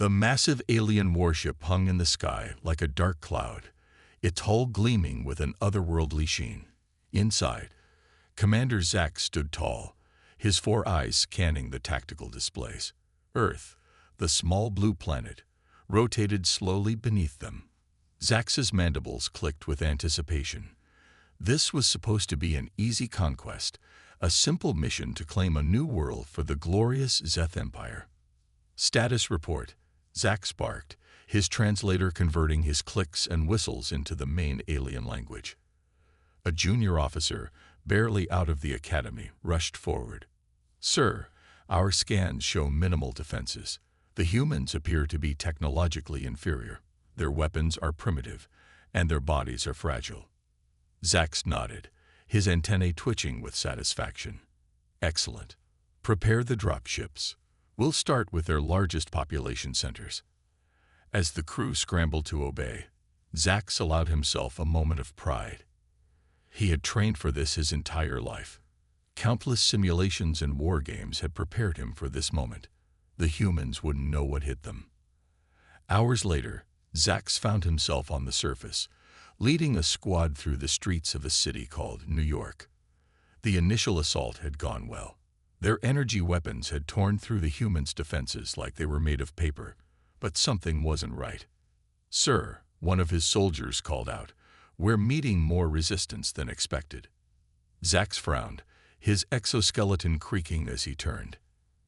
The massive alien warship hung in the sky like a dark cloud, its hull gleaming with an otherworldly sheen. Inside, Commander Zack stood tall, his 4 eyes scanning the tactical displays. Earth, the small blue planet, rotated slowly beneath them. Zack's mandibles clicked with anticipation. This was supposed to be an easy conquest, a simple mission to claim a new world for the glorious Zeth Empire. Status report, Zack sparked, his translator converting his clicks and whistles into the main alien language. A junior officer, barely out of the academy, rushed forward. "Sir, our scans show minimal defenses. The humans appear to be technologically inferior. Their weapons are primitive, and their bodies are fragile." Zax nodded, his antennae twitching with satisfaction. "Excellent. Prepare the dropships. We'll start with their largest population centers." As the crew scrambled to obey, Zax allowed himself a moment of pride. He had trained for this his entire life. Countless simulations and war games had prepared him for this moment. The humans wouldn't know what hit them. Hours later, Zax found himself on the surface, leading a squad through the streets of a city called New York. The initial assault had gone well. Their energy weapons had torn through the humans' defenses like they were made of paper, but something wasn't right. "Sir," one of his soldiers called out, "we're meeting more resistance than expected." Zax frowned, his exoskeleton creaking as he turned.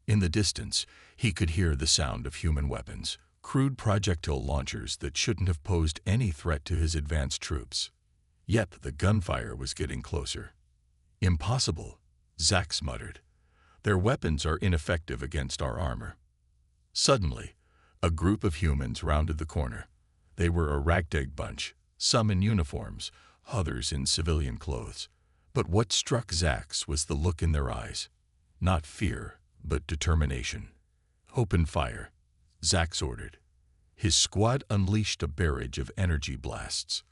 In the distance, he could hear the sound of human weapons, crude projectile launchers that shouldn't have posed any threat to his advanced troops. Yet the gunfire was getting closer. "Impossible," Zax muttered. "Their weapons are ineffective against our armor." Suddenly, a group of humans rounded the corner. They were a ragtag bunch, some in uniforms, others in civilian clothes. But what struck Zax was the look in their eyes. Not fear, but determination. "Open fire," Zax ordered. His squad unleashed a barrage of energy blasts.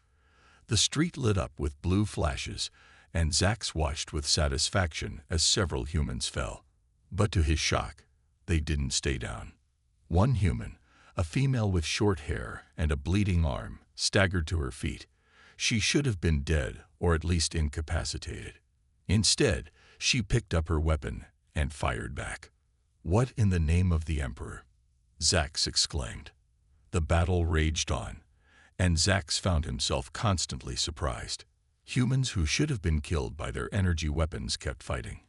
The street lit up with blue flashes, and Zax watched with satisfaction as several humans fell. But to his shock, they didn't stay down. One human, a female with short hair and a bleeding arm, staggered to her feet. She should have been dead or at least incapacitated. Instead, she picked up her weapon and fired back. "What in the name of the Emperor?" Zax exclaimed. The battle raged on, and Zax found himself constantly surprised. Humans who should have been killed by their energy weapons kept fighting.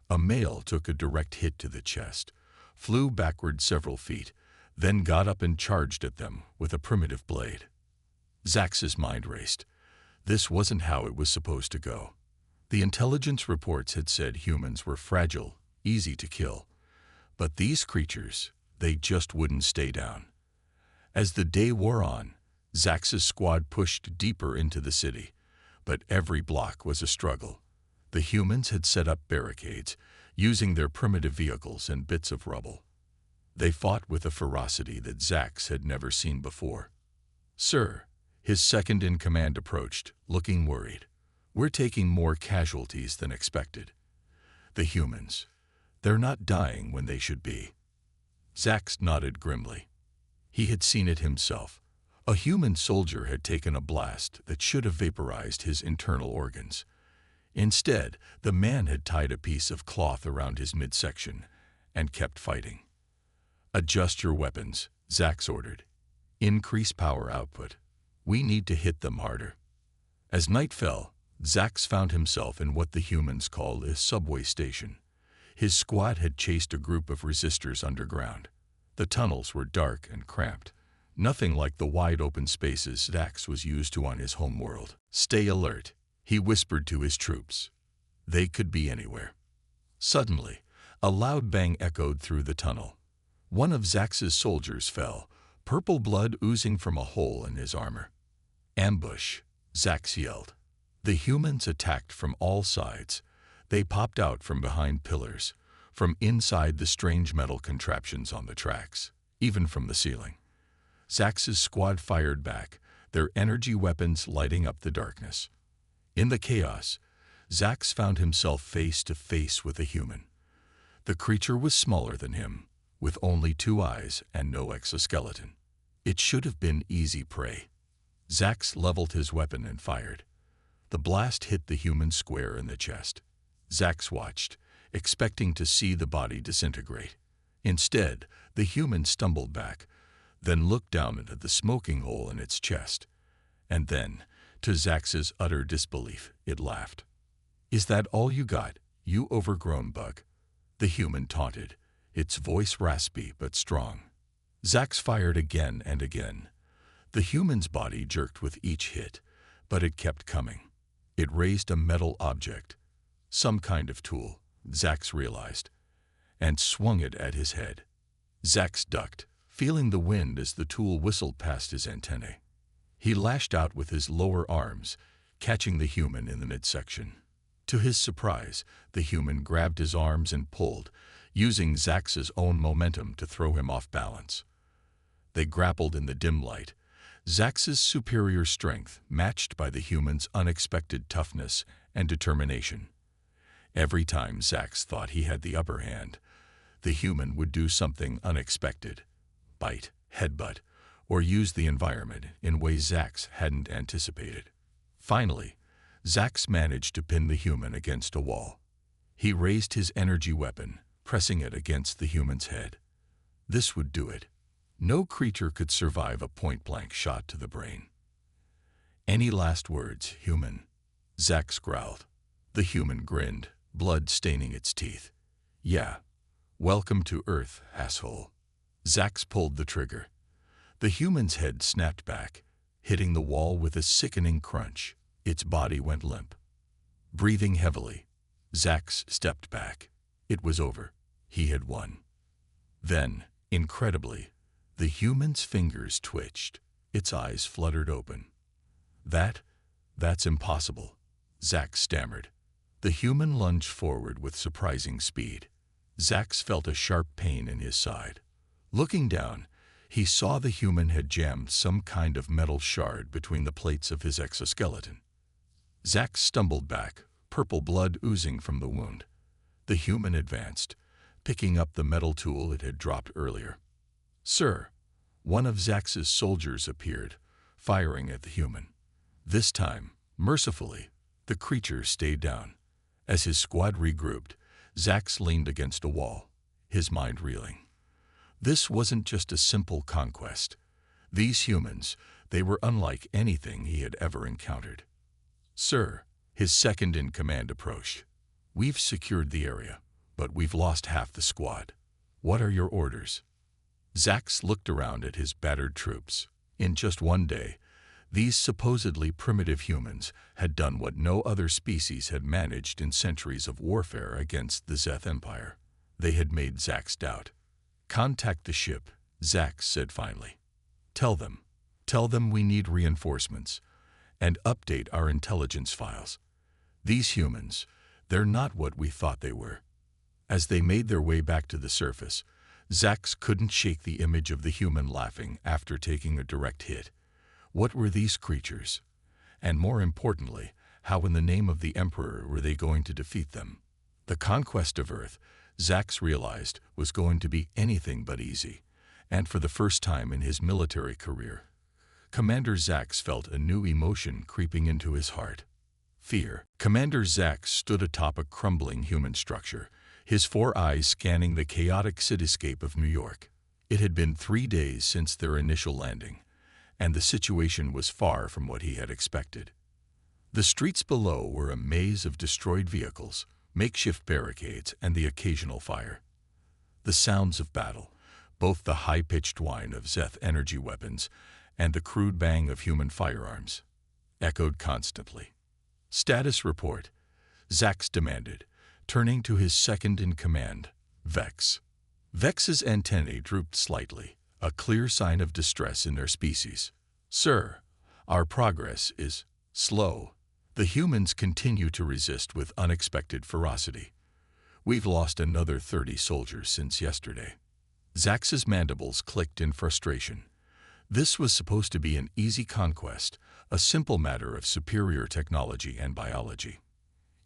A male took a direct hit to the chest, flew backward several feet, then got up and charged at them with a primitive blade. Zax's mind raced. This wasn't how it was supposed to go. The intelligence reports had said humans were fragile, easy to kill. But these creatures, they just wouldn't stay down. As the day wore on, Zax's squad pushed deeper into the city, but every block was a struggle. The humans had set up barricades, using their primitive vehicles and bits of rubble. They fought with a ferocity that Zax had never seen before. "Sir," his second-in-command approached, looking worried. "We're taking more casualties than expected." "The humans. They're not dying when they should be." Zax nodded grimly. He had seen it himself. A human soldier had taken a blast that should have vaporized his internal organs. Instead, the man had tied a piece of cloth around his midsection and kept fighting. "Adjust your weapons," Zax ordered. "Increase power output. We need to hit them harder." As night fell, Zax found himself in what the humans call a subway station. His squad had chased a group of resistors underground. The tunnels were dark and cramped, nothing like the wide open spaces Zax was used to on his homeworld. "Stay alert," he whispered to his troops. They could be anywhere. Suddenly, a loud bang echoed through the tunnel. One of Zax's soldiers fell, purple blood oozing from a hole in his armor. "Ambush," Zax yelled. The humans attacked from all sides. They popped out from behind pillars, from inside the strange metal contraptions on the tracks, even from the ceiling. Zax's squad fired back, their energy weapons lighting up the darkness. In the chaos, Zax found himself face to face with a human. The creature was smaller than him, with only 2 eyes and no exoskeleton. It should have been easy prey. Zax leveled his weapon and fired. The blast hit the human square in the chest. Zax watched, expecting to see the body disintegrate. Instead, the human stumbled back, then looked down into the smoking hole in its chest. And then, to Zax's utter disbelief, it laughed. "Is that all you got, you overgrown bug?" the human taunted, its voice raspy but strong. Zax fired again and again. The human's body jerked with each hit, but it kept coming. It raised a metal object, some kind of tool, Zax realized, and swung it at his head. Zax ducked, feeling the wind as the tool whistled past his antennae. He lashed out with his lower arms, catching the human in the midsection. To his surprise, the human grabbed his arms and pulled, using Zax's own momentum to throw him off balance. They grappled in the dim light, Zax's superior strength matched by the human's unexpected toughness and determination. Every time Zax thought he had the upper hand, the human would do something unexpected, bite, headbutt, or use the environment in ways Zax hadn't anticipated. Finally, Zax managed to pin the human against a wall. He raised his energy weapon, pressing it against the human's head. This would do it. No creature could survive a point-blank shot to the brain. "Any last words, human?" Zax growled. The human grinned, blood staining its teeth. "Yeah. Welcome to Earth, asshole." Zax pulled the trigger. The human's head snapped back, hitting the wall with a sickening crunch. Its body went limp. Breathing heavily, Zax stepped back. It was over. He had won. Then, incredibly, the human's fingers twitched. Its eyes fluttered open. That's impossible," Zax stammered. The human lunged forward with surprising speed. Zax felt a sharp pain in his side. Looking down, he saw the human had jammed some kind of metal shard between the plates of his exoskeleton. Zax stumbled back, purple blood oozing from the wound. The human advanced, picking up the metal tool it had dropped earlier. "Sir," one of Zax's soldiers appeared, firing at the human. This time, mercifully, the creature stayed down. As his squad regrouped, Zax leaned against a wall, his mind reeling. This wasn't just a simple conquest. These humans, they were unlike anything he had ever encountered. "Sir," his second-in-command approached. "We've secured the area, but we've lost half the squad. What are your orders?" Zax looked around at his battered troops. In just one day, these supposedly primitive humans had done what no other species had managed in centuries of warfare against the Zeth Empire. They had made Zax doubt. "Contact the ship," Zax said finally. Tell them we need reinforcements, and update our intelligence files. These humans, they're not what we thought they were." As they made their way back to the surface, Zax couldn't shake the image of the human laughing after taking a direct hit. What were these creatures? And more importantly, how in the name of the Emperor were they going to defeat them? The conquest of Earth, Zax realized, was going to be anything but easy, and for the first time in his military career, Commander Zax felt a new emotion creeping into his heart. Fear. Commander Zax stood atop a crumbling human structure, his 4 eyes scanning the chaotic cityscape of New York. It had been 3 days since their initial landing, and the situation was far from what he had expected. The streets below were a maze of destroyed vehicles, makeshift barricades, and the occasional fire. The sounds of battle, both the high-pitched whine of Zeth energy weapons and the crude bang of human firearms, echoed constantly. "Status report," Zax demanded, turning to his second-in-command, Vex. Vex's antennae drooped slightly, a clear sign of distress in their species. "Sir, our progress is slow. The humans continue to resist with unexpected ferocity. We've lost another 30 soldiers since yesterday." Zax's mandibles clicked in frustration. This was supposed to be an easy conquest, a simple matter of superior technology and biology.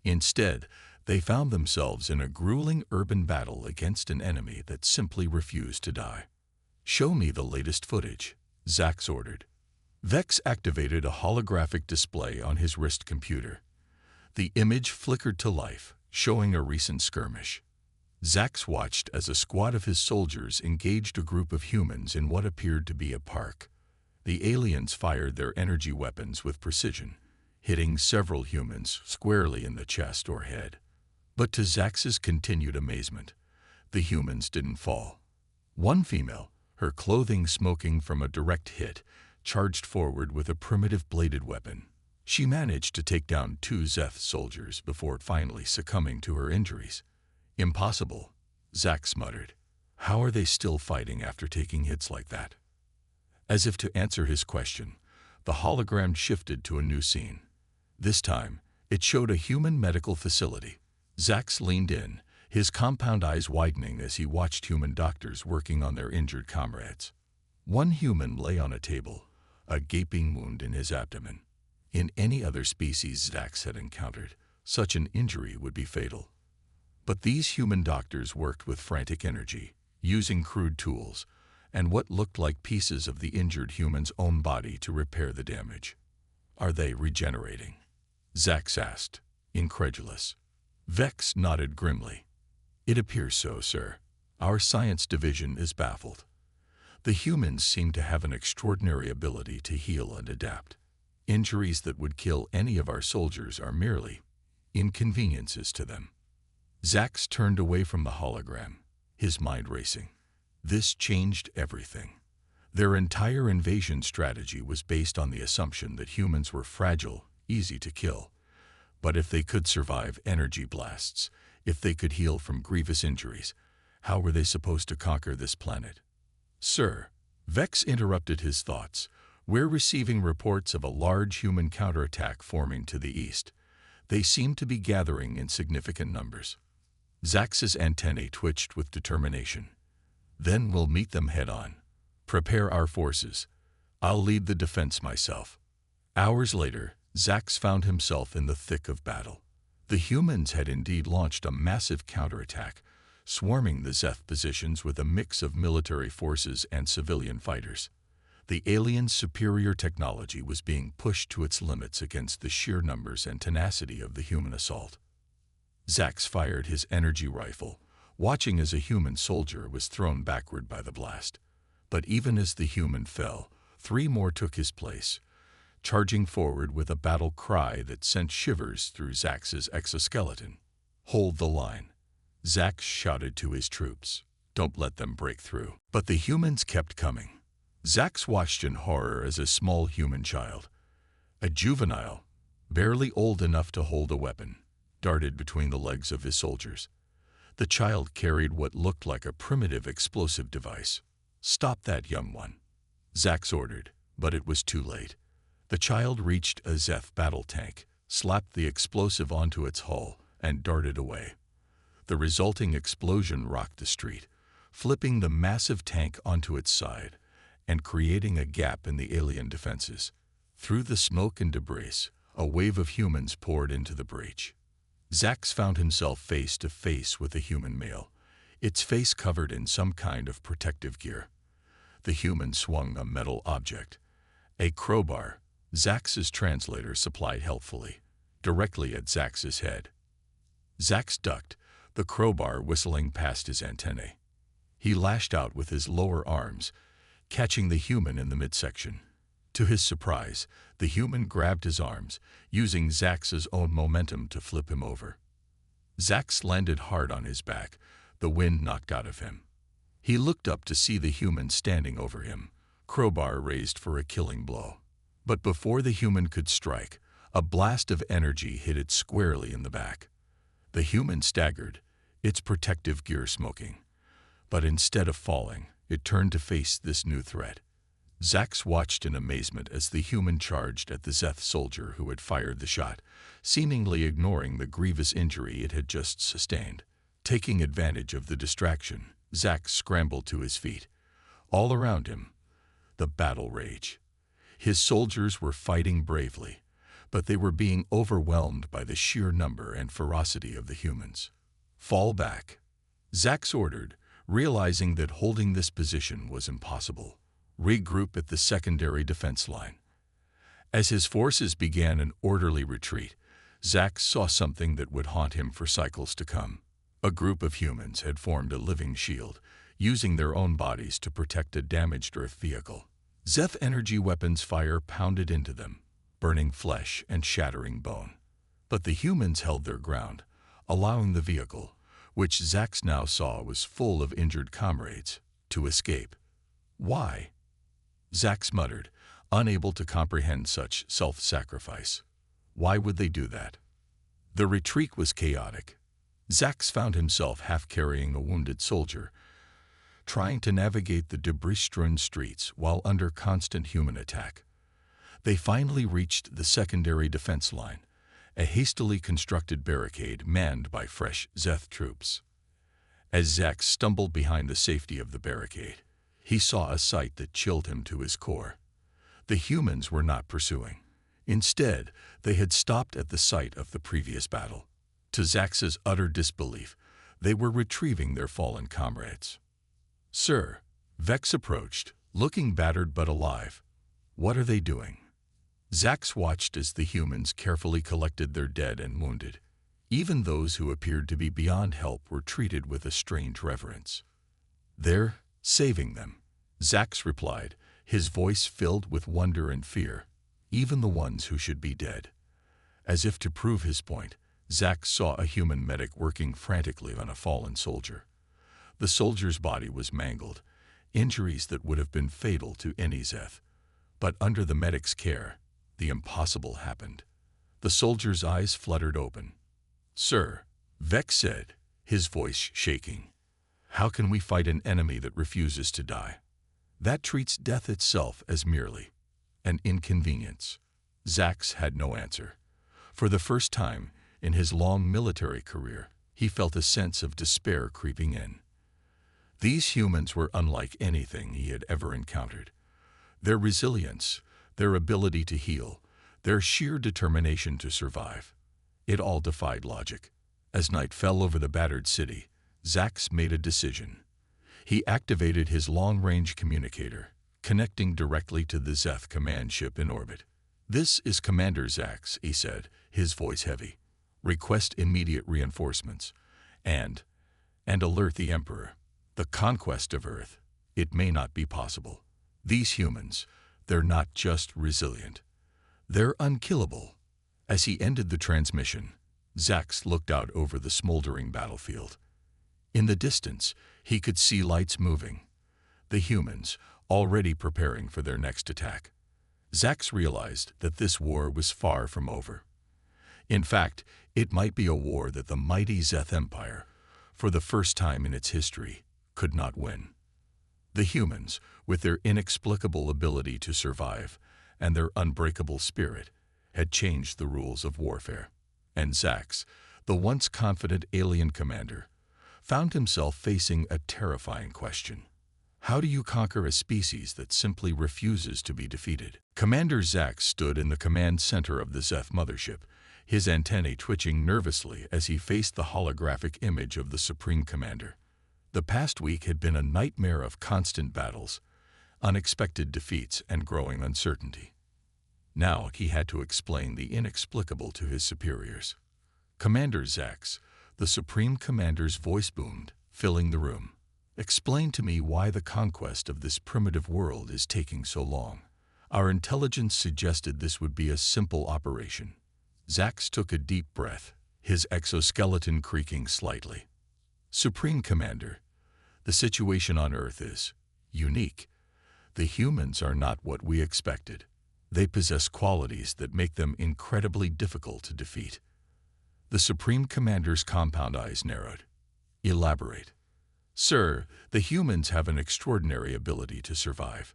Instead, They found themselves in a grueling urban battle against an enemy that simply refused to die. "Show me the latest footage," Zax ordered. Vex activated a holographic display on his wrist computer. The image flickered to life, showing a recent skirmish. Zax watched as a squad of his soldiers engaged a group of humans in what appeared to be a park. The aliens fired their energy weapons with precision, hitting several humans squarely in the chest or head. But to Zax's continued amazement, the humans didn't fall. One female, her clothing smoking from a direct hit, charged forward with a primitive bladed weapon. She managed to take down 2 Zeth soldiers before finally succumbing to her injuries. "Impossible," Zax muttered. "How are they still fighting after taking hits like that?" As if to answer his question, the hologram shifted to a new scene. This time, it showed a human medical facility. Zax leaned in, his compound eyes widening as he watched human doctors working on their injured comrades. One human lay on a table, a gaping wound in his abdomen. In any other species Zax had encountered, such an injury would be fatal. But these human doctors worked with frantic energy, using crude tools, and what looked like pieces of the injured human's own body to repair the damage. "Are they regenerating?" Zax asked, incredulous. Vex nodded grimly. "It appears so, sir. Our science division is baffled. The humans seem to have an extraordinary ability to heal and adapt. Injuries that would kill any of our soldiers are merely inconveniences to them." Zax turned away from the hologram, his mind racing. This changed everything. Their entire invasion strategy was based on the assumption that humans were fragile, easy to kill. But if they could survive energy blasts, if they could heal from grievous injuries, how were they supposed to conquer this planet? "Sir," Vex interrupted his thoughts, "we're receiving reports of a large human counterattack forming to the east. They seem to be gathering in significant numbers." Zax's antennae twitched with determination. "Then we'll meet them head-on. Prepare our forces. I'll lead the defense myself." Hours later, Zax found himself in the thick of battle. The humans had indeed launched a massive counterattack, swarming the Zeth positions with a mix of military forces and civilian fighters. The aliens' superior technology was being pushed to its limits against the sheer numbers and tenacity of the human assault. Zax fired his energy rifle, watching as a human soldier was thrown backward by the blast. But even as the human fell, 3 more took his place, charging forward with a battle cry that sent shivers through Zax's exoskeleton. "Hold the line," Zax shouted to his troops. "Don't let them break through." But the humans kept coming. Zax watched in horror as a small human child, a juvenile, barely old enough to hold a weapon, darted between the legs of his soldiers. The child carried what looked like a primitive explosive device. "Stop that, young one," Zax ordered, but it was too late. The child reached a Zeth battle tank, slapped the explosive onto its hull, and darted away. The resulting explosion rocked the street, flipping the massive tank onto its side and creating a gap in the alien defenses. Through the smoke and debris, a wave of humans poured into the breach. Zax found himself face to face with a human male, its face covered in some kind of protective gear. The human swung a metal object, a crowbar Zax's translator supplied helpfully, directly at Zax's head. Zax ducked, the crowbar whistling past his antennae. He lashed out with his lower arms, catching the human in the midsection. To his surprise, the human grabbed his arms, using Zax's own momentum to flip him over. Zax landed hard on his back, the wind knocked out of him. He looked up to see the human standing over him, crowbar raised for a killing blow. But before the human could strike, a blast of energy hit it squarely in the back. The human staggered, its protective gear smoking. But instead of falling, it turned to face this new threat. Zax watched in amazement as the human charged at the Zeth soldier who had fired the shot, seemingly ignoring the grievous injury it had just sustained. Taking advantage of the distraction, Zax scrambled to his feet. All around him, the battle rage. His soldiers were fighting bravely, but they were being overwhelmed by the sheer number and ferocity of the humans. Fall back, Zax ordered, realizing that holding this position was impossible. Regroup at the secondary defense line. As his forces began an orderly retreat, Zax saw something that would haunt him for cycles to come. A group of humans had formed a living shield, using their own bodies to protect a damaged Earth vehicle. Zeth energy weapons fire pounded into them, burning flesh and shattering bone. But the humans held their ground, allowing the vehicle, which Zax now saw was full of injured comrades, to escape. Why? Zax muttered, unable to comprehend such self-sacrifice. Why would they do that? The retreat was chaotic. Zax found himself half carrying a wounded soldier, trying to navigate the debris-strewn streets while under constant human attack. They finally reached the secondary defense line, a hastily constructed barricade manned by fresh Zeth troops. As Zax stumbled behind the safety of the barricade, he saw a sight that chilled him to his core. The humans were not pursuing. Instead, they had stopped at the site of the previous battle. To Zax's utter disbelief, they were retrieving their fallen comrades. "Sir," Vex approached, looking battered but alive. "What are they doing?" Zax watched as the humans carefully collected their dead and wounded. Even those who appeared to be beyond help were treated with a strange reverence. "They're saving them," Zax replied, his voice filled with wonder and fear. "Even the ones who should be dead." As if to prove his point, Zax saw a human medic working frantically on a fallen soldier. The soldier's body was mangled, injuries that would have been fatal to any Zeth. But under the medic's care, the impossible happened. The soldier's eyes fluttered open. "Sir," Vex said, his voice shaking, "how can we fight an enemy that refuses to die? That treats death itself as merely an inconvenience." Zax had no answer. For the first time in his long military career, he felt a sense of despair creeping in. These humans were unlike anything he had ever encountered. Their resilience, their ability to heal, their sheer determination to survive, it all defied logic. As night fell over the battered city, Zax made a decision. He activated his long-range communicator, connecting directly to the Zeth command ship in orbit. "This is Commander Zax," he said, his voice heavy. "Request immediate reinforcements, and alert the Emperor. The conquest of Earth, it may not be possible. These humans, they're not just resilient. They're unkillable." As he ended the transmission, Zax looked out over the smoldering battlefield. In the distance, he could see lights moving. The humans, already preparing for their next attack. Zax realized that this war was far from over. In fact, it might be a war that the mighty Zeth Empire, for the first time in its history, could not win. The humans, with their inexplicable ability to survive and their unbreakable spirit, had changed the rules of warfare. And Zax, the once confident alien commander, found himself facing a terrifying question. How do you conquer a species that simply refuses to be defeated? Commander Zax stood in the command center of the Zeth mothership, his antennae twitching nervously as he faced the holographic image of the Supreme Commander. The past week had been a nightmare of constant battles, unexpected defeats, and growing uncertainty. Now he had to explain the inexplicable to his superiors. "Commander Zax," the Supreme Commander's voice boomed, filling the room. "Explain to me why the conquest of this primitive world is taking so long. Our intelligence suggested this would be a simple operation." Zax took a deep breath, his exoskeleton creaking slightly. "Supreme Commander, the situation on Earth is unique. The humans are not what we expected. They possess qualities that make them incredibly difficult to defeat." The Supreme Commander's compound eyes narrowed. "Elaborate." "Sir, the humans have an extraordinary ability to survive.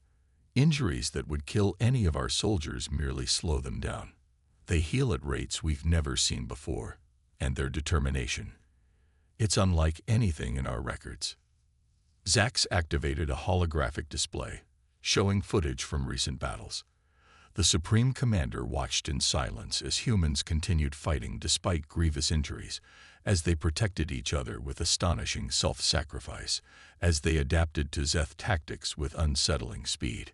Injuries that would kill any of our soldiers merely slow them down. They heal at rates we've never seen before, and their determination, it's unlike anything in our records." Zax activated a holographic display, showing footage from recent battles. The Supreme Commander watched in silence as humans continued fighting despite grievous injuries, as they protected each other with astonishing self-sacrifice, as they adapted to Zeth tactics with unsettling speed.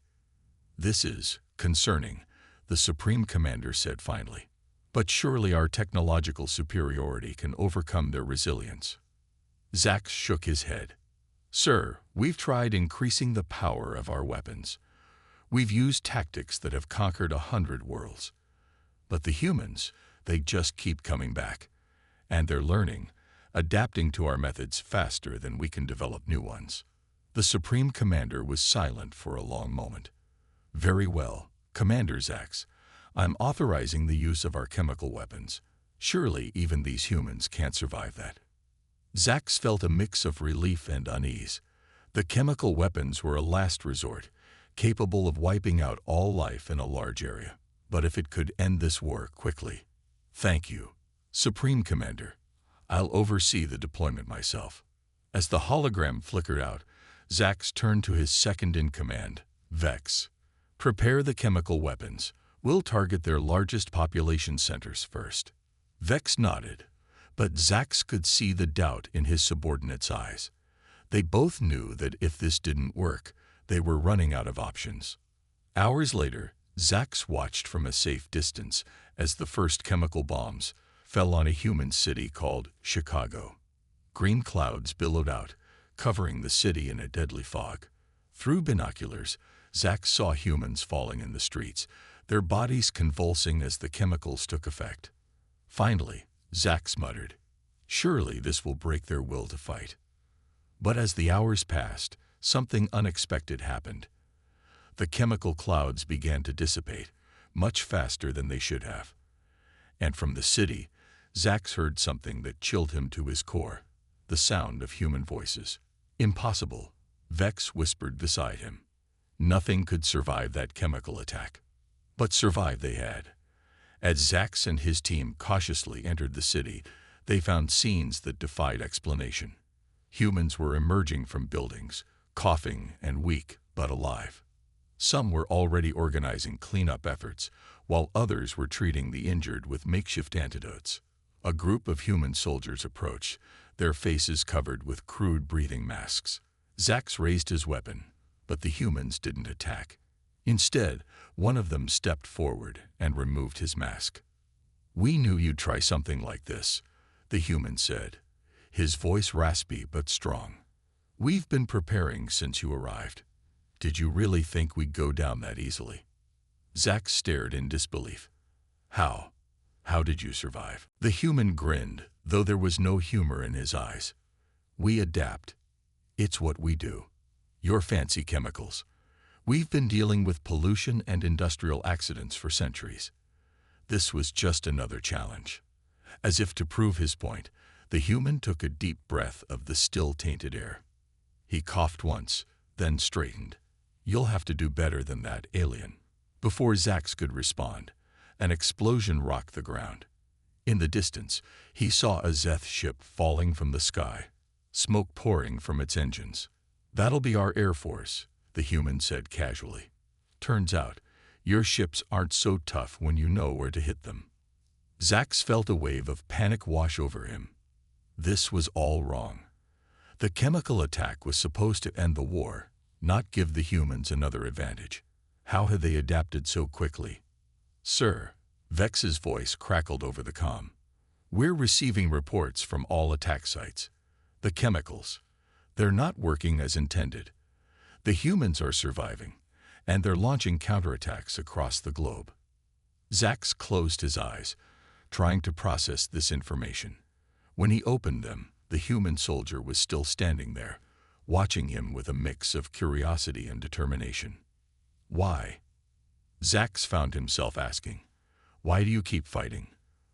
"This is concerning," the Supreme Commander said finally. "But surely our technological superiority can overcome their resilience." Zax shook his head. "Sir, we've tried increasing the power of our weapons. We've used tactics that have conquered 100 worlds. But the humans, they just keep coming back. And they're learning, adapting to our methods faster than we can develop new ones." The Supreme Commander was silent for a long moment. "Very well, Commander Zax. I'm authorizing the use of our chemical weapons. Surely even these humans can't survive that." Zax felt a mix of relief and unease. The chemical weapons were a last resort, capable of wiping out all life in a large area. But if it could end this war quickly. "Thank you, Supreme Commander. I'll oversee the deployment myself." As the hologram flickered out, Zax turned to his second-in-command, Vex. "Prepare the chemical weapons. We'll target their largest population centers first." Vex nodded, but Zax could see the doubt in his subordinate's eyes. They both knew that if this didn't work, they were running out of options. Hours later, Zax watched from a safe distance as the first chemical bombs fell on a human city called Chicago. Green clouds billowed out, covering the city in a deadly fog. Through binoculars, Zax saw humans falling in the streets, their bodies convulsing as the chemicals took effect. Finally, Zax muttered, "Surely this will break their will to fight." But as the hours passed, something unexpected happened. The chemical clouds began to dissipate, much faster than they should have. And from the city, Zax heard something that chilled him to his core, the sound of human voices. "Impossible," Vex whispered beside him. Nothing could survive that chemical attack. But survive they had. As Zax and his team cautiously entered the city, they found scenes that defied explanation. Humans were emerging from buildings, coughing and weak, but alive. Some were already organizing cleanup efforts, while others were treating the injured with makeshift antidotes. A group of human soldiers approached, their faces covered with crude breathing masks. Zax raised his weapon, but the humans didn't attack. Instead, one of them stepped forward and removed his mask. "We knew you'd try something like this," the human said, his voice raspy but strong. "We've been preparing since you arrived. Did you really think we'd go down that easily?" Zax stared in disbelief. How did you survive?" The human grinned, though there was no humor in his eyes. "We adapt. It's what we do. Your fancy chemicals. We've been dealing with pollution and industrial accidents for centuries. This was just another challenge." As if to prove his point, the human took a deep breath of the still tainted air. He coughed once, then straightened. "You'll have to do better than that, alien." Before Zax could respond, an explosion rocked the ground. In the distance, he saw a Zeth ship falling from the sky, smoke pouring from its engines. "That'll be our Air Force," the human said casually. "Turns out, your ships aren't so tough when you know where to hit them." Zax felt a wave of panic wash over him. This was all wrong. The chemical attack was supposed to end the war, not give the humans another advantage. How had they adapted so quickly? "Sir," Vex's voice crackled over the comm. "We're receiving reports from all attack sites. The chemicals, they're not working as intended. The humans are surviving, and they're launching counterattacks across the globe." Zax closed his eyes, trying to process this information. When he opened them, the human soldier was still standing there, watching him with a mix of curiosity and determination. "Why?" Zax found himself asking. "Why do you keep fighting?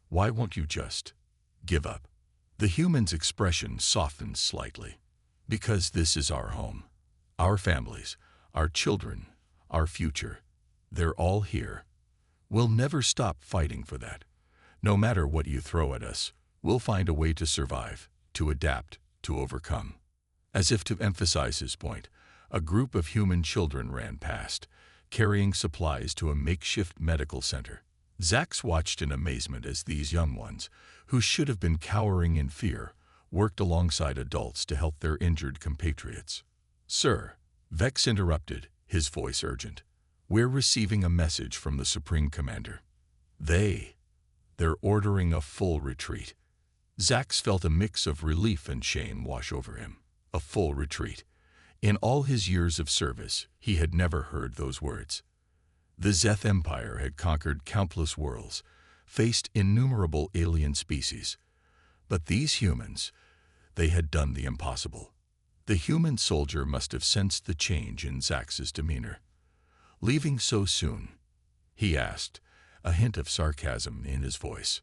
Why won't you just give up?" The human's expression softened slightly. "Because this is our home. Our families, our children, our future. They're all here. We'll never stop fighting for that. No matter what you throw at us, we'll find a way to survive, to adapt, to overcome." As if to emphasize his point, A group of human children ran past, carrying supplies to a makeshift medical center. Zax watched in amazement as these young ones, who should have been cowering in fear, worked alongside adults to help their injured compatriots. "Sir," Vex interrupted, his voice urgent. "We're receiving a message from the Supreme Commander. They're ordering a full retreat." Zax felt a mix of relief and shame wash over him. A full retreat. In all his years of service, he had never heard those words. The Zeth Empire had conquered countless worlds, faced innumerable alien species. But these humans, they had done the impossible. The human soldier must have sensed the change in Zax's demeanor. "Leaving so soon?" he asked, a hint of sarcasm in his voice.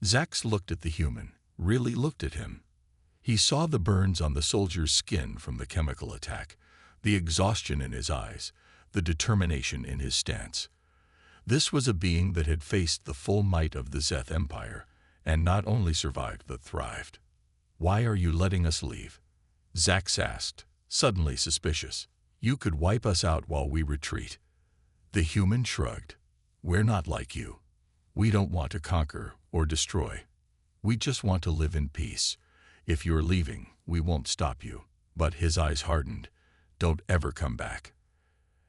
Zax looked at the human, really looked at him. He saw the burns on the soldier's skin from the chemical attack, the exhaustion in his eyes, the determination in his stance. This was a being that had faced the full might of the Zeth Empire, and not only survived but thrived. "Why are you letting us leave?" Zax asked, suddenly suspicious. "You could wipe us out while we retreat." The human shrugged. "We're not like you. We don't want to conquer or destroy. We just want to live in peace. If you're leaving, we won't stop you." But his eyes hardened. "Don't ever come back."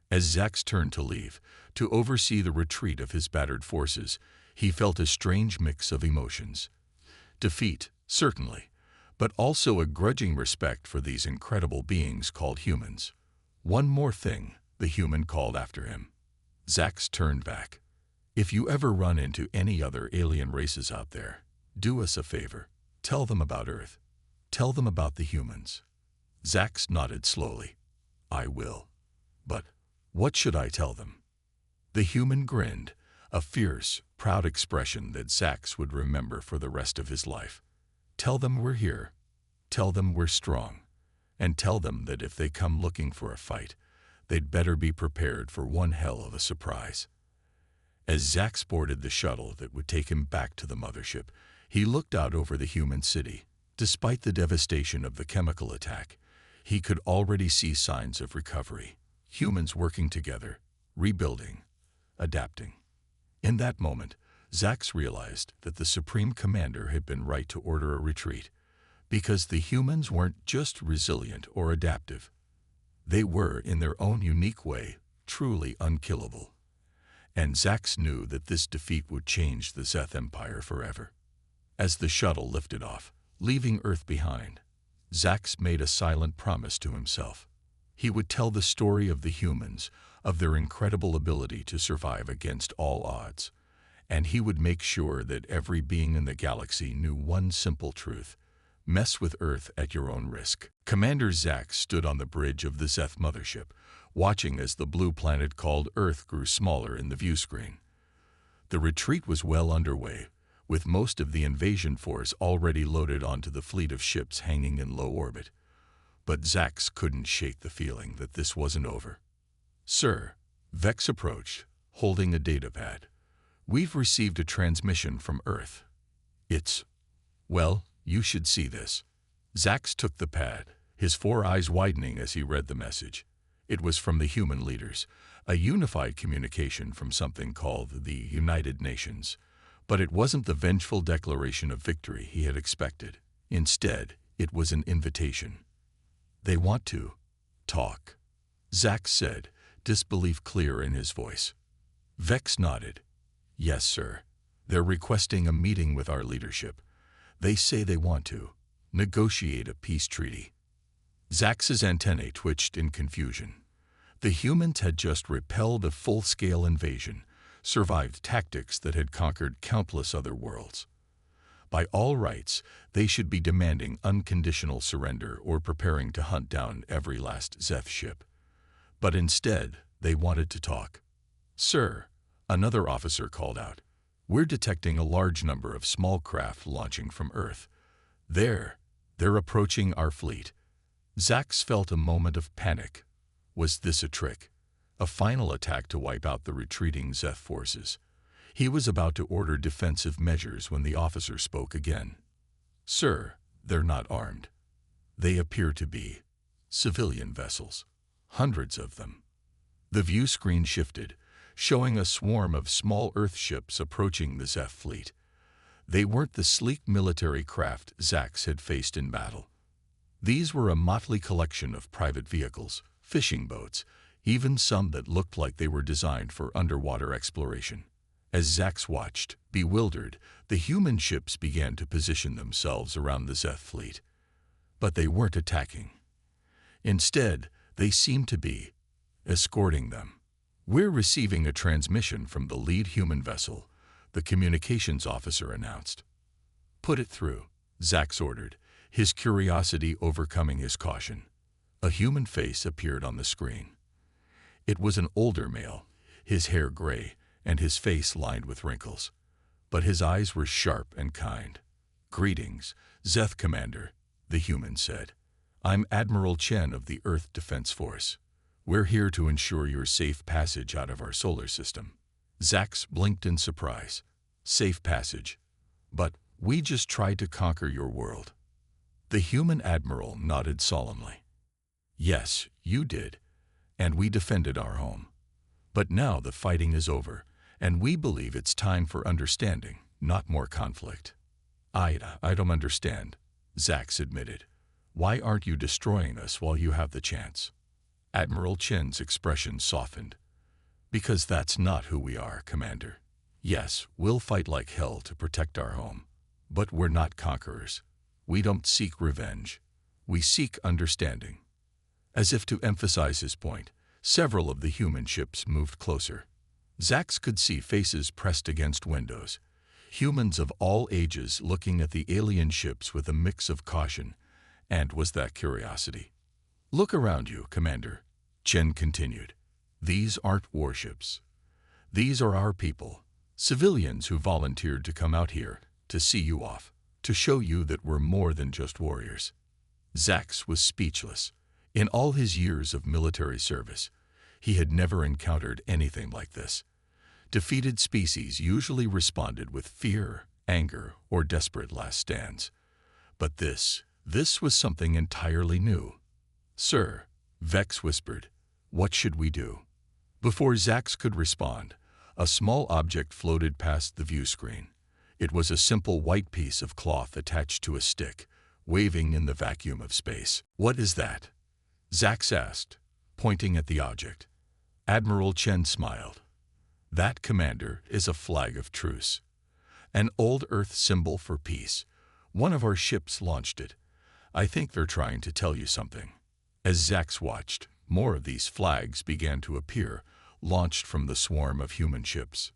As Zax turned to leave, to oversee the retreat of his battered forces, he felt a strange mix of emotions. Defeat, certainly, but also a grudging respect for these incredible beings called humans. "One more thing," the human called after him. Zax turned back. "If you ever run into any other alien races out there, do us a favor. Tell them about Earth. Tell them about the humans." Zax nodded slowly. "I will. But what should I tell them?" The human grinned, a fierce, proud expression that Zax would remember for the rest of his life. "Tell them we're here. Tell them we're strong. And tell them that if they come looking for a fight, they'd better be prepared for one hell of a surprise." As Zax boarded the shuttle that would take him back to the mothership, he looked out over the human city. Despite the devastation of the chemical attack, he could already see signs of recovery. Humans working together, rebuilding, adapting. In that moment, Zax realized that the Supreme Commander had been right to order a retreat, because the humans weren't just resilient or adaptive. They were, in their own unique way, truly unkillable. And Zax knew that this defeat would change the Zeth Empire forever. As the shuttle lifted off, leaving Earth behind, Zax made a silent promise to himself. He would tell the story of the humans, of their incredible ability to survive against all odds. And he would make sure that every being in the galaxy knew one simple truth: mess with Earth at your own risk. Commander Zax stood on the bridge of the Zeth mothership, watching as the blue planet called Earth grew smaller in the view screen. The retreat was well underway, with most of the invasion force already loaded onto the fleet of ships hanging in low orbit. But Zax couldn't shake the feeling that this wasn't over. "Sir," Vex approached, holding a datapad. "We've received a transmission from Earth. Well, you should see this." Zax took the pad, his 4 eyes widening as he read the message. It was from the human leaders, a unified communication from something called the United Nations. But it wasn't the vengeful declaration of victory he had expected. Instead, it was an invitation. "They want to talk," Zax said, disbelief clear in his voice. Vex nodded. "Yes, sir. They're requesting a meeting with our leadership. They say they want to negotiate a peace treaty." Zax's antennae twitched in confusion. The humans had just repelled a full-scale invasion, survived tactics that had conquered countless other worlds. By all rights, they should be demanding unconditional surrender or preparing to hunt down every last Zeth ship. But instead, they wanted to talk. "Sir," another officer called out, "we're detecting a large number of small craft launching from Earth. They're approaching our fleet." Zax felt a moment of panic. Was this a trick? A final attack to wipe out the retreating Zeth forces? He was about to order defensive measures when the officer spoke again. "Sir, they're not armed. They appear to be civilian vessels." hundreds of them. The view screen shifted, showing a swarm of small Earth ships approaching the Zeth fleet. They weren't the sleek military craft Zax had faced in battle. These were a motley collection of private vehicles, fishing boats, even some that looked like they were designed for underwater exploration. As Zax watched, bewildered, the human ships began to position themselves around the Zeth fleet. But they weren't attacking. Instead, they seemed to be escorting them. "We're receiving a transmission from the lead human vessel," the communications officer announced. "Put it through," Zax ordered, his curiosity overcoming his caution. A human face appeared on the screen. It was an older male, his hair gray and his face lined with wrinkles. But his eyes were sharp and kind. "Greetings, Zeth Commander," the human said. "I'm Admiral Chen of the Earth Defense Force. We're here to ensure your safe passage out of our solar system." Zax blinked in surprise. "Safe passage? But we just tried to conquer your world." The human admiral nodded solemnly. "Yes, you did, and we defended our home. But now the fighting is over, and we believe it's time for understanding, not more conflict." I don't understand," Zax admitted. "Why aren't you destroying us while you have the chance?" Admiral Chen's expression softened. "Because that's not who we are, Commander. Yes, we'll fight like hell to protect our home. But we're not conquerors. We don't seek revenge. We seek understanding." As if to emphasize his point, several of the human ships moved closer. Zax could see faces pressed against windows, humans of all ages looking at the alien ships with a mix of caution and, was that curiosity? "Look around you, Commander," Chen continued. "These aren't warships. These are our people, civilians who volunteered to come out here to see you off, to show you that we're more than just warriors." Zax was speechless. In all his years of military service, he had never encountered anything like this. Defeated species usually responded with fear, anger, or desperate last stands. But this was something entirely new. "Sir," Vex whispered, "what should we do?" Before Zax could respond, a small object floated past the view screen. It was a simple white piece of cloth attached to a stick, waving in the vacuum of space. "What is that?" Zax asked, pointing at the object. Admiral Chen smiled. "That, Commander, is a flag of truce. An old Earth symbol for peace. One of our ships launched it. I think they're trying to tell you something." As Zax watched, more of these flags began to appear, launched from the swarm of human ships.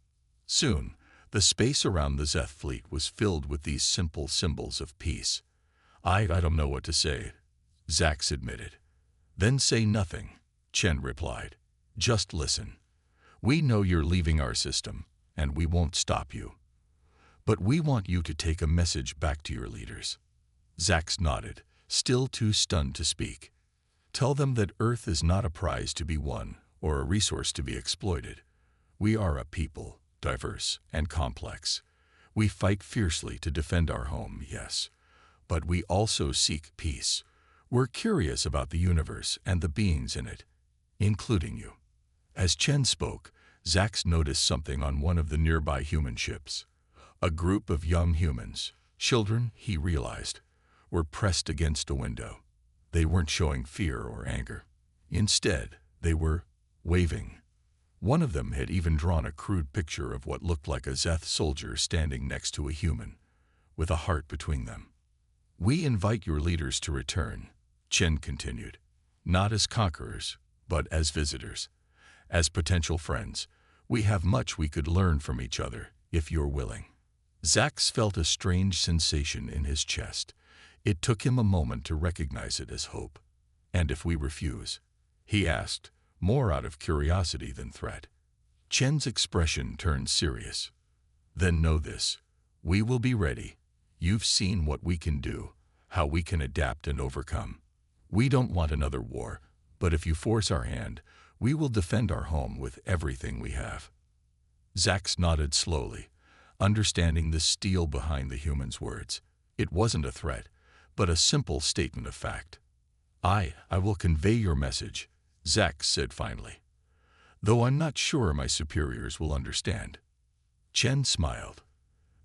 Soon, the space around the Zeth fleet was filled with these simple symbols of peace. I don't know what to say," Zax admitted. "Then say nothing," Chen replied. "Just listen. We know you're leaving our system, and we won't stop you. But we want you to take a message back to your leaders." Zax nodded, still too stunned to speak. "Tell them that Earth is not a prize to be won or a resource to be exploited. We are a people, diverse and complex. We fight fiercely to defend our home, yes, but we also seek peace. We're curious about the universe and the beings in it, including you." As Chen spoke, Zax noticed something on one of the nearby human ships. A group of young humans, children, he realized, were pressed against a window. They weren't showing fear or anger. Instead, they were waving. One of them had even drawn a crude picture of what looked like a Zeth soldier standing next to a human, with a heart between them. "We invite your leaders to return," Chen continued, "not as conquerors, but as visitors. As potential friends, we have much we could learn from each other, if you're willing." Zax felt a strange sensation in his chest. It took him a moment to recognize it as hope. "And if we refuse?" he asked, more out of curiosity than threat. Chen's expression turned serious. "Then know this. We will be ready. You've seen what we can do, how we can adapt and overcome. We don't want another war, but if you force our hand, we will defend our home with everything we have." Zax nodded slowly, understanding the steel behind the human's words. It wasn't a threat, but a simple statement of fact. I will convey your message, Zax said finally, "though I'm not sure my superiors will understand." Chen smiled.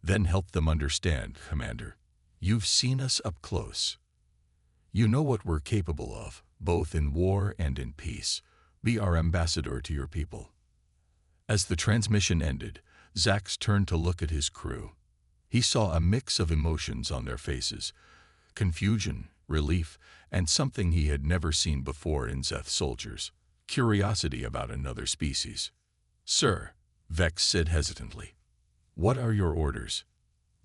"Then help them understand, Commander. You've seen us up close. You know what we're capable of, both in war and in peace. Be our ambassador to your people." As the transmission ended, Zax turned to look at his crew. He saw a mix of emotions on their faces: confusion, relief, and something he had never seen before in Zeth soldiers: curiosity about another species. "Sir," Vex said hesitantly, "what are your orders?"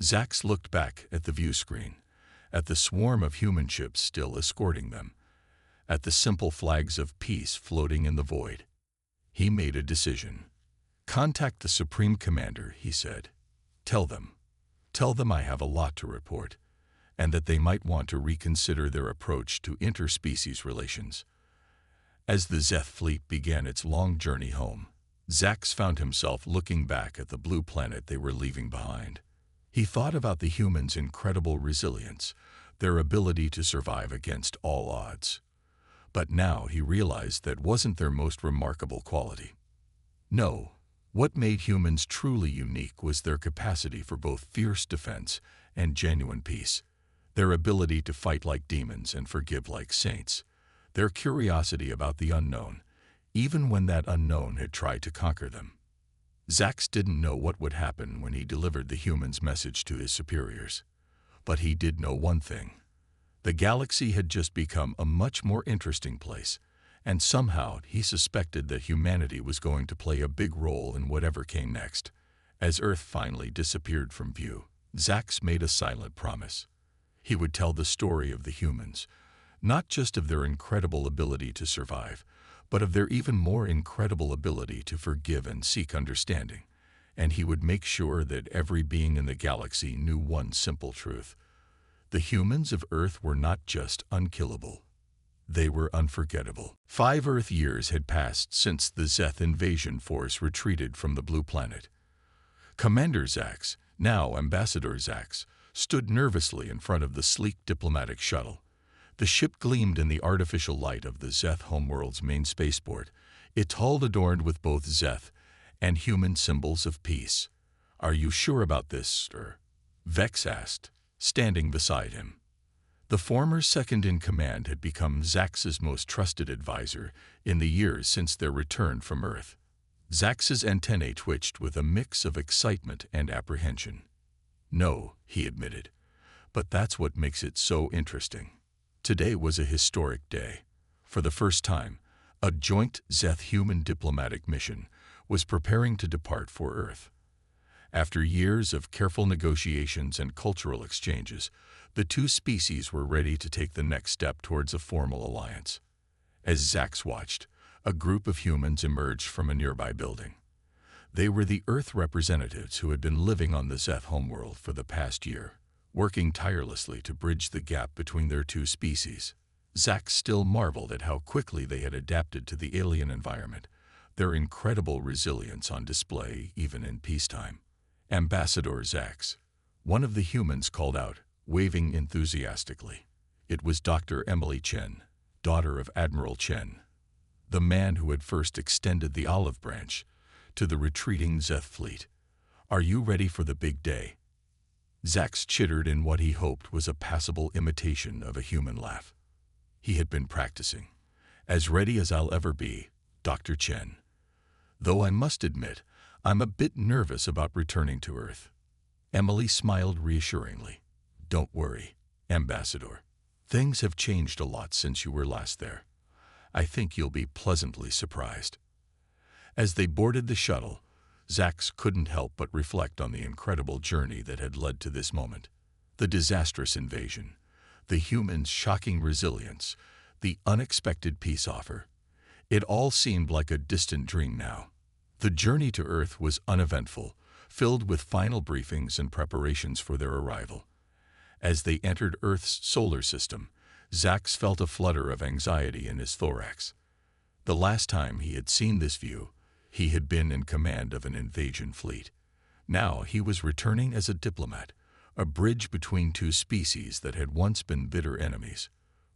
Zax looked back at the view screen, at the swarm of human ships still escorting them, at the simple flags of peace floating in the void. He made a decision. "Contact the Supreme Commander," he said. Tell them I have a lot to report, and that they might want to reconsider their approach to interspecies relations." As the Zeth fleet began its long journey home, Zax found himself looking back at the blue planet they were leaving behind. He thought about the humans' incredible resilience, their ability to survive against all odds. But now he realized that wasn't their most remarkable quality. No, what made humans truly unique was their capacity for both fierce defense and genuine peace, their ability to fight like demons and forgive like saints, their curiosity about the unknown, even when that unknown had tried to conquer them. Zax didn't know what would happen when he delivered the humans' message to his superiors. But he did know one thing. The galaxy had just become a much more interesting place, and somehow he suspected that humanity was going to play a big role in whatever came next. As Earth finally disappeared from view, Zax made a silent promise. He would tell the story of the humans, not just of their incredible ability to survive, but of their even more incredible ability to forgive and seek understanding. And he would make sure that every being in the galaxy knew one simple truth. The humans of Earth were not just unkillable. They were unforgettable. 5 Earth years had passed since the Zeth invasion force retreated from the blue planet. Commander Zax, now Ambassador Zax, stood nervously in front of the sleek diplomatic shuttle. The ship gleamed in the artificial light of the Zeth homeworld's main spaceport, its hull adorned with both Zeth and human symbols of peace. "Are you sure about this, sir?" Vex asked, standing beside him. The former second-in-command had become Zax's most trusted advisor in the years since their return from Earth. Zax's antennae twitched with a mix of excitement and apprehension. "No," he admitted, "but that's what makes it so interesting." Today was a historic day. For the first time, a joint Zeth-human diplomatic mission was preparing to depart for Earth. After years of careful negotiations and cultural exchanges, the two species were ready to take the next step towards a formal alliance. As Zax watched, a group of humans emerged from a nearby building. They were the Earth representatives who had been living on the Zeth homeworld for the past year, working tirelessly to bridge the gap between their two species. Zax still marveled at how quickly they had adapted to the alien environment, their incredible resilience on display even in peacetime. "Ambassador Zax," one of the humans called out, waving enthusiastically. It was Dr. Emily Chen, daughter of Admiral Chen, the man who had first extended the olive branch to the retreating Zeth fleet. "Are you ready for the big day?" Zax chittered in what he hoped was a passable imitation of a human laugh. He had been practicing. "As ready as I'll ever be, Dr. Chen. Though I must admit, I'm a bit nervous about returning to Earth." Emily smiled reassuringly. "Don't worry, Ambassador. Things have changed a lot since you were last there. I think you'll be pleasantly surprised." As they boarded the shuttle, Zax couldn't help but reflect on the incredible journey that had led to this moment. The disastrous invasion, the humans' shocking resilience, the unexpected peace offer. It all seemed like a distant dream now. The journey to Earth was uneventful, filled with final briefings and preparations for their arrival. As they entered Earth's solar system, Zax felt a flutter of anxiety in his thorax. The last time he had seen this view, he had been in command of an invasion fleet. Now he was returning as a diplomat, a bridge between two species that had once been bitter enemies.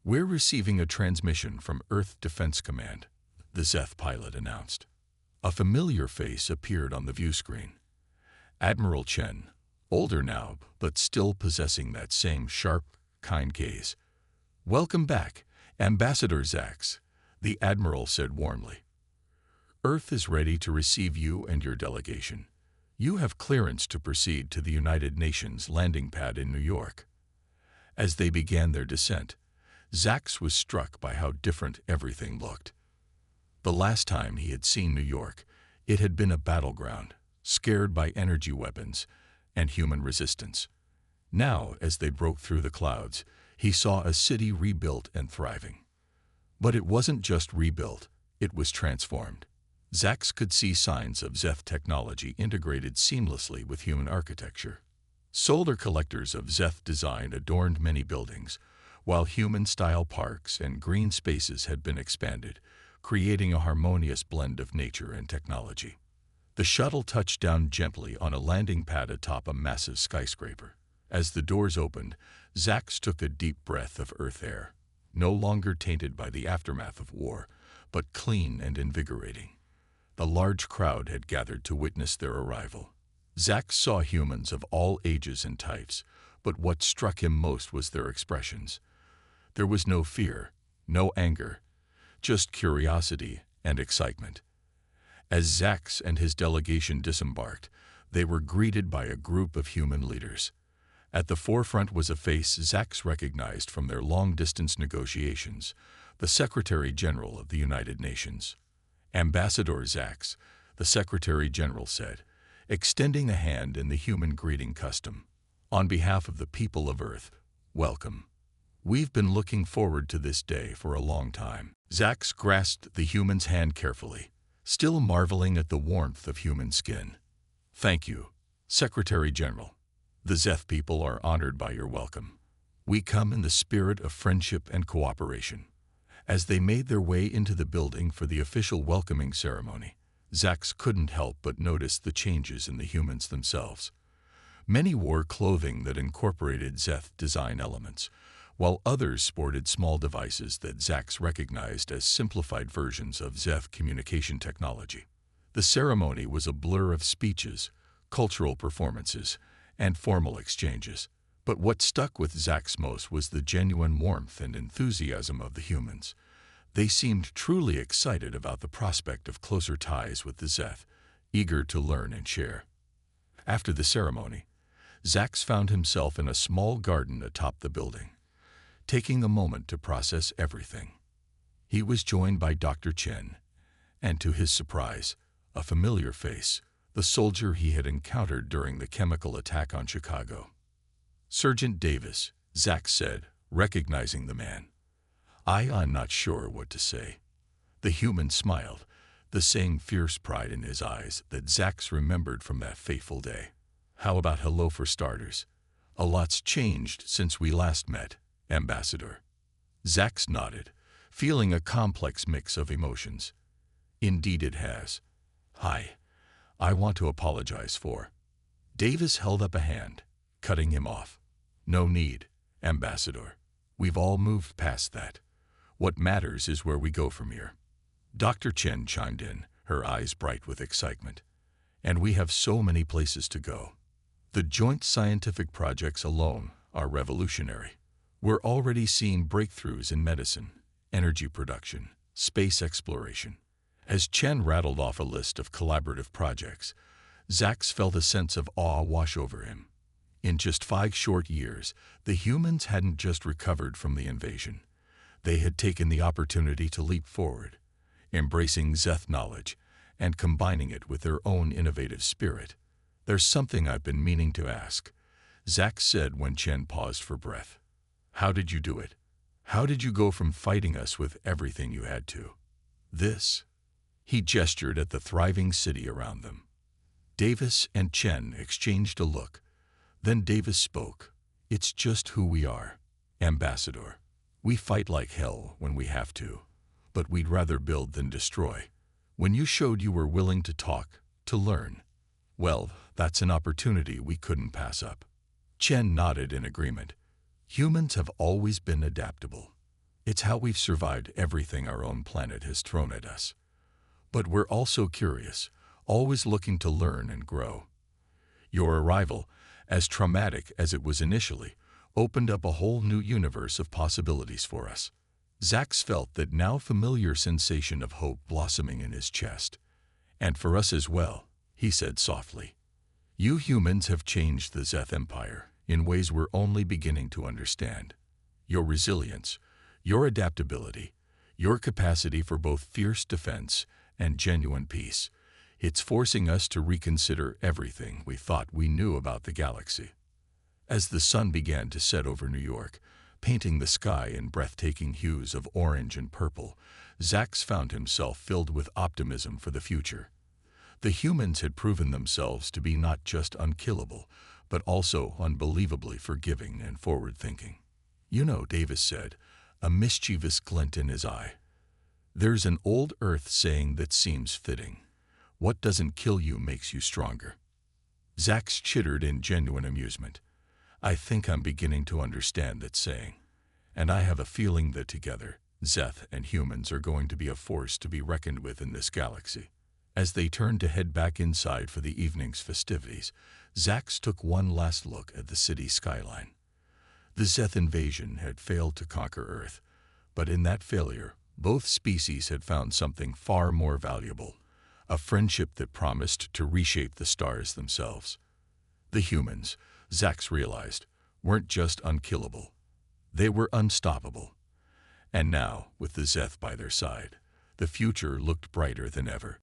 "We're receiving a transmission from Earth Defense Command," the Zeth pilot announced. A familiar face appeared on the view screen. Admiral Chen, older now, but still possessing that same sharp, kind gaze. "Welcome back, Ambassador Zax," the Admiral said warmly. "Earth is ready to receive you and your delegation. You have clearance to proceed to the United Nations landing pad in New York." As they began their descent, Zax was struck by how different everything looked. The last time he had seen New York, it had been a battleground, scared by energy weapons and human resistance. Now, as they broke through the clouds, he saw a city rebuilt and thriving. But it wasn't just rebuilt, it was transformed. Zax could see signs of Zeth technology integrated seamlessly with human architecture. Solar collectors of Zeth design adorned many buildings, while human-style parks and green spaces had been expanded, creating a harmonious blend of nature and technology. The shuttle touched down gently on a landing pad atop a massive skyscraper. As the doors opened, Zax took a deep breath of Earth air, no longer tainted by the aftermath of war, but clean and invigorating. The large crowd had gathered to witness their arrival. Zax saw humans of all ages and types, but what struck him most was their expressions. There was no fear, no anger, just curiosity and excitement. As Zax and his delegation disembarked, they were greeted by a group of human leaders. At the forefront was a face Zax recognized from their long-distance negotiations, the Secretary General of the United Nations. "Ambassador Zax," the Secretary General said, extending a hand in the human greeting custom. "On behalf of the people of Earth, welcome. We've been looking forward to this day for a long time." Zax grasped the human's hand carefully, still marveling at the warmth of human skin. "Thank you, Secretary General. The Zeth people are honored by your welcome. We come in the spirit of friendship and cooperation." As they made their way into the building for the official welcoming ceremony, Zax couldn't help but notice the changes in the humans themselves. Many wore clothing that incorporated Zeth design elements, while others sported small devices that Zax recognized as simplified versions of Zeth communication technology. The ceremony was a blur of speeches, cultural performances, and formal exchanges. But what stuck with Zax most was the genuine warmth and enthusiasm of the humans. They seemed truly excited about the prospect of closer ties with the Zeth, eager to learn and share. After the ceremony, Zax found himself in a small garden atop the building, taking a moment to process everything. He was joined by Dr. Chen, and to his surprise, a familiar face, the soldier he had encountered during the chemical attack on Chicago. "Sergeant Davis," Zax said, recognizing the man. I'm not sure what to say." The human smiled, the same fierce pride in his eyes that Zax remembered from that fateful day. "How about hello for starters? A lot's changed since we last met, Ambassador." Zax nodded, feeling a complex mix of emotions. "Indeed it has. Hi. I want to apologize for." Davis held up a hand, cutting him off. "No need, Ambassador. We've all moved past that. What matters is where we go from here." Dr. Chen chimed in, her eyes bright with excitement. "And we have so many places to go. The joint scientific projects alone are revolutionary. We're already seeing breakthroughs in medicine, energy production, space exploration." As Chen rattled off a list of collaborative projects, Zax felt a sense of awe wash over him. In just 5 short years, the humans hadn't just recovered from the invasion. They had taken the opportunity to leap forward, embracing Zeth knowledge and combining it with their own innovative spirit. "There's something I've been meaning to ask," Zax said when Chen paused for breath. "How did you do it? How did you go from fighting us with everything you had to this?" He gestured at the thriving city around them. Davis and Chen exchanged a look. Then Davis spoke. "It's just who we are, Ambassador. We fight like hell when we have to, but we'd rather build than destroy. When you showed you were willing to talk, to learn, well, that's an opportunity we couldn't pass up." Chen nodded in agreement. "Humans have always been adaptable. It's how we've survived everything our own planet has thrown at us. But we're also curious, always looking to learn and grow. Your arrival, as traumatic as it was initially, opened up a whole new universe of possibilities for us. Zax felt that now familiar sensation of hope blossoming in his chest. And for us as well, he said softly. You humans have changed the Zeth Empire in ways we're only beginning to understand. Your resilience, your adaptability, your capacity for both fierce defense and genuine peace. It's forcing us to reconsider everything we thought we knew about the galaxy. As the sun began to set over New York, painting the sky in breathtaking hues of orange and purple, Zax found himself filled with optimism for the future. The humans had proven themselves to be not just unkillable, but also unbelievably forgiving and forward-thinking. You know, Davis said, a mischievous glint in his eye. There's an old Earth saying that seems fitting. What doesn't kill you makes you stronger. Zax chittered in genuine amusement. I think I'm beginning to understand that saying. And I have a feeling that together, Zeth and humans are going to be a force to be reckoned with in this galaxy. As they turned to head back inside for the evening's festivities, Zax took one last look at the city skyline. The Zeth invasion had failed to conquer Earth, but in that failure, both species had found something far more valuable, a friendship that promised to reshape the stars themselves. The humans, Zax realized, weren't just unkillable. They were unstoppable. And now, with the Zeth by their side, the future looked brighter than ever.